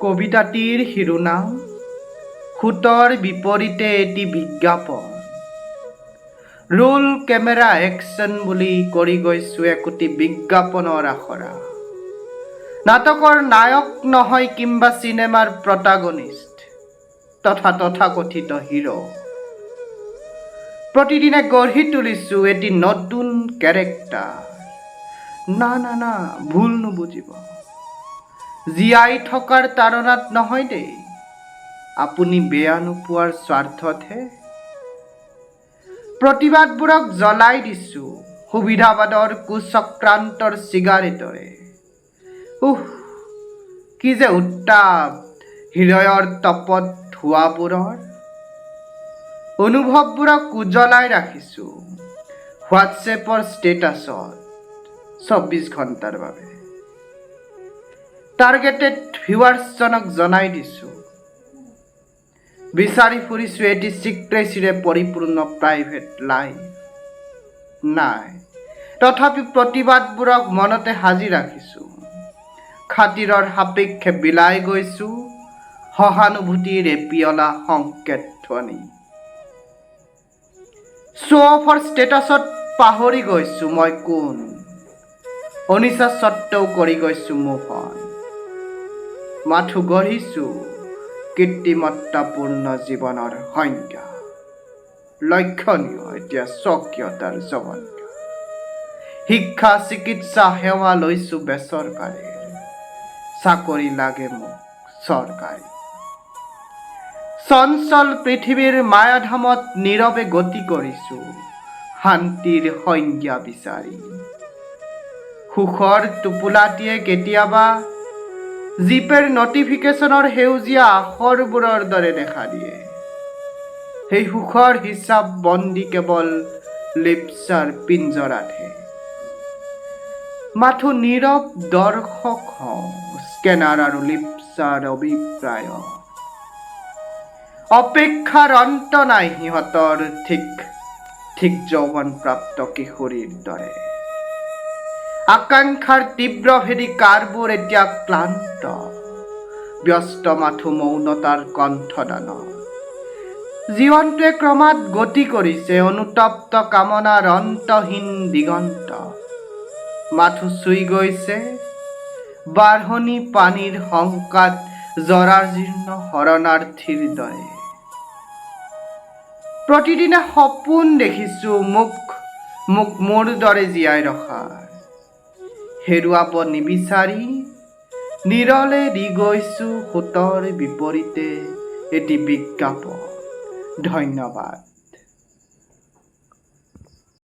কবিতাটিৰ শিৰোনাম সুতৰ বিপৰীতে এটি বিজ্ঞাপন। ৰোল কেমেৰা একশ্যন বুলি কৰি গৈছোঁ একোটি বিজ্ঞাপনৰ আখৰা। নাটকৰ নায়ক নহয় কিংবা চিনেমাৰ প্ৰটাগনিষ্ট তথাকথিত হিৰো। প্ৰতিদিনে গঢ়ি তুলিছোঁ এটি নতুন কেৰেক্টাৰ। না ভুল নুবুজিব, জীয়াই থকাৰ তাৰণাত নহয় দেই, আপুনি বেয়া নোপোৱাৰ স্বাৰ্থতহে। প্ৰতিবাদবোৰক জ্বলাই দিছোঁ সুবিধাবাদৰ কুচক্ৰান্তৰ চিগাৰেটৰে। কি যে উত্তাপ হৃদয়ৰ তপত ধোৱাবোৰৰ। অনুভৱবোৰক উজ্বলাই ৰাখিছোঁ হোৱাটছএপৰ ষ্টেটাছত 24 ঘণ্টাৰ বাবে। টাৰ্গেটেড ভিউৱাৰ্ছজনক জনাই দিছোঁ, বিচাৰি ফুৰিছোঁ এটি চিক্ৰেচিৰে পৰিপূৰ্ণ প্ৰাইভেট লাইফ। নাই, তথাপি প্ৰতিবাদবোৰক মনতে সাজি ৰাখিছোঁ। খাতিৰৰ সাপেক্ষে বিলাই গৈছোঁ সহানুভূতিৰ এপিয়লা সংকেত ধ্বনি। শ্ব' অফৰ ষ্টেটাছত পাহৰি গৈছোঁ মই কোন, অনিচ্ছা স্বত্বেও কৰি গৈছোঁ মুভ অন। মাথো গঢ়িছোঁ কৃত্ৰিমত্তাপূৰ্ণ জীৱনৰ সংজ্ঞা। লক্ষণীয় এতিয়া স্বকীয়তাৰ জৱনিকা। শিক্ষা চিকিৎসা সেৱা লৈছোঁ বেচৰকাৰী, চাকৰি লাগে মোক চৰকাৰী। চঞ্চল পৃথিৱীৰ মায়াধামত নীৰৱে গতি কৰিছোঁ শান্তিৰ সংজ্ঞা বিচাৰি। সুখৰ টোপোলাটিয়ে কেতিয়াবা জিপেৰ নটিফিকেশ্যনৰ সেউজীয়া আখৰবোৰৰ দৰে দেখা দিয়ে। সেই সুখৰ হিচাপ বন্দী কেৱল লিপচাৰ পিঞ্জৰাতহে। মাথো নীৰৱ দৰ্শক হওঁ স্কেনাৰ আৰু লিপচাৰ অভিপ্ৰায়। অপেক্ষাৰ অন্ত নাই সিহঁতৰ ঠিক যৌৱনপ্ৰাপ্ত কিশোৰীৰ দৰে। আকাংক্ষাৰ তীব্ৰভেদী কাৰবোৰ এতিয়া ক্লান্ত, ব্যস্ত মাথো মৌনতাৰ কণ্ঠদানত। জীৱনটোৱে ক্ৰমাৎ গতি কৰিছে অনুতপ্ত কামনাৰ অন্তহীন দিগন্ত। মাথো চুই গৈছে বাঢ়নি পানীৰ শংকাত জৰাজীৰ্ণ শৰণাৰ্থীৰ দৰে। প্ৰতিদিনে সপোন দেখিছোঁ মোক মোৰ দৰে জীয়াই ৰখাৰ। হেৰুৱাব নিবিচাৰি নিৰলে দি গৈছোঁ সুতৰ বিপৰীতে এটি বিজ্ঞাপন। ধন্যবাদ।